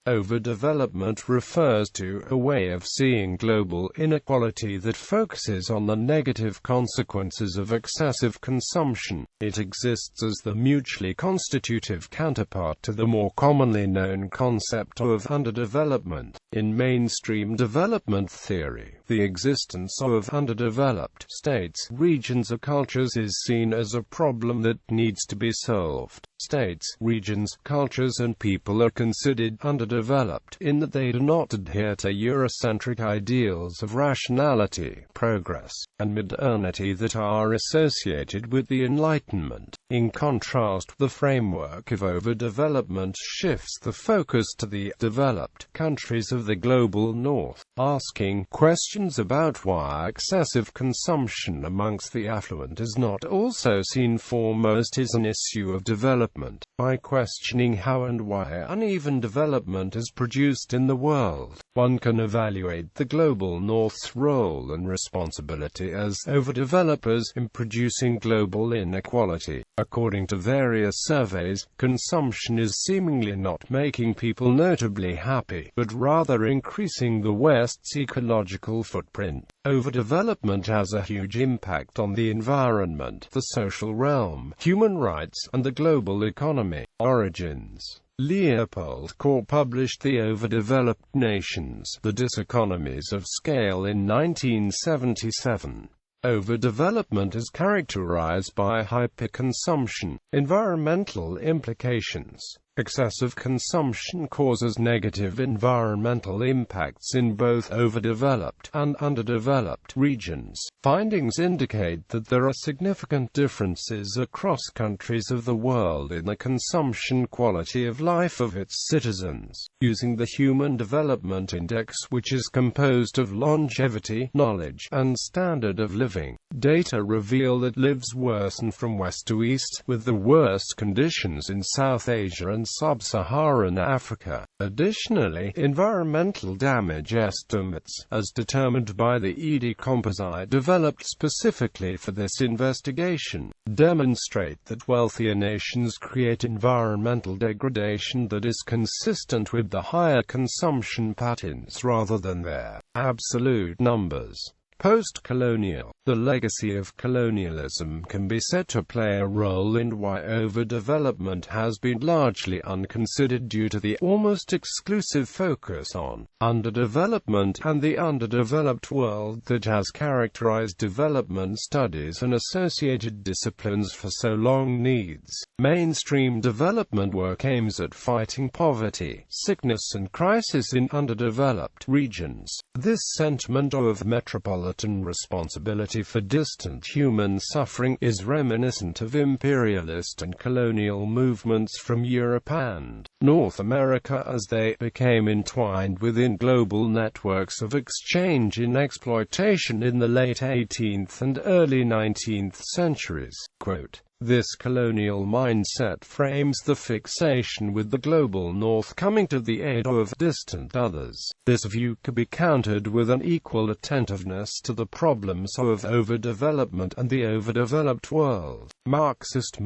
Overdevelopment refers to a way of seeing global inequality that focuses on the negative consequences of excessive consumption. It exists as the mutually constitutive counterpart to the more commonly known concept of underdevelopment. In mainstream development theory, the existence of underdeveloped states, regions or cultures is seen as a problem that needs to be solved. States, regions, cultures and people are considered underdeveloped in that they do not adhere to Eurocentric ideals of rationality, progress, and modernity that are associated with the Enlightenment. In contrast, the framework of overdevelopment shifts the focus to the developed countries of the global north, asking questions about why excessive consumption amongst the affluent is not also seen foremost as an issue of development. By questioning how and why uneven development is produced in the world, one can evaluate the global north's role and responsibility as overdevelopers in producing global inequality. According to various surveys, consumption is seemingly not making people notably happy, but rather increasing the West's ecological footprint. Overdevelopment has a huge impact on the environment, the social realm, human rights, and the global economy. Origins. Leopold Kohr published The Overdeveloped Nations, the Diseconomies of Scale in 1977. Overdevelopment is characterized by hyperconsumption. Environmental implications. Excessive consumption causes negative environmental impacts in both overdeveloped and underdeveloped regions. Findings indicate that there are significant differences across countries of the world in the consumption quality of life of its citizens. Using the Human Development Index, which is composed of longevity, knowledge, and standard of living, data reveal that lives worsen from west to east, with the worst conditions in South Asia and Sub-Saharan Africa. Additionally, environmental damage estimates, as determined by the ED Composite developed specifically for this investigation, demonstrate that wealthier nations create environmental degradation that is consistent with the higher consumption patterns rather than their absolute numbers. Post-colonial. The legacy of colonialism can be said to play a role in why overdevelopment has been largely unconsidered due to the almost exclusive focus on underdevelopment and the underdeveloped world that has characterized development studies and associated disciplines for so long. Needs. Mainstream development work aims at fighting poverty, sickness and crisis in underdeveloped regions. This sentiment of metropolitan responsibility for distant human suffering is reminiscent of imperialist and colonial movements from Europe and North America as they became entwined within global networks of exchange and exploitation in the late 18th and early 19th centuries. Quote, "This colonial mindset frames the fixation with the global north coming to the aid of distant others. This view could be countered with an equal attentiveness to the problems of overdevelopment and the overdeveloped world. Marxist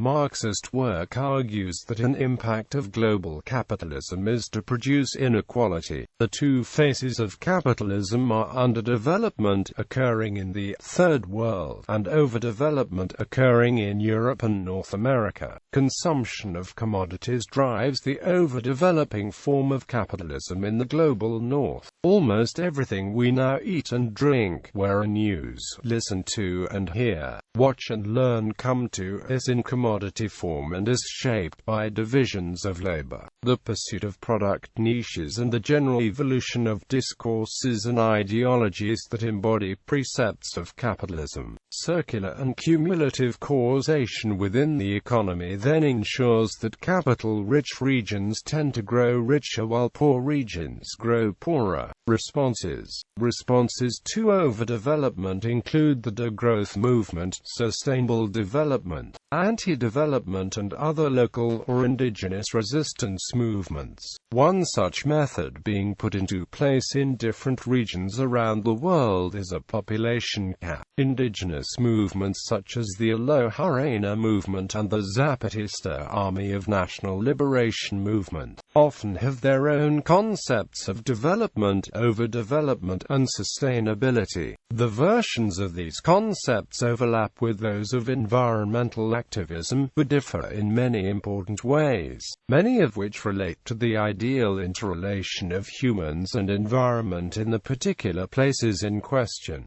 work argues that an impact of global capitalism is to produce inequality. The two faces of capitalism are underdevelopment occurring in the Third World and overdevelopment occurring in Europe and North America. Consumption of commodities drives the overdeveloping form of capitalism in the global north. Almost everything we now eat and drink, wear and use, listen to and hear, watch and learn come to is in commodity form and is shaped by divisions of labor, the pursuit of product niches and the general evolution of discourses and ideologies that embody precepts of capitalism. Circular and cumulative causation within the economy then ensures that capital-rich regions tend to grow richer while poor regions grow poorer. Responses to overdevelopment include the degrowth movement, sustainable development, anti-development and other local or indigenous resistance movements. One such method being put into place in different regions around the world is a population cap. Indigenous movements such as the Aloha Reina movement and the Zapatista Army of National Liberation movement often have their own concepts of development, overdevelopment, and sustainability. The versions of these concepts overlap with those of environmental activism, but differ in many important ways, many of which relate to the ideal interrelation of humans and environment in the particular places in question.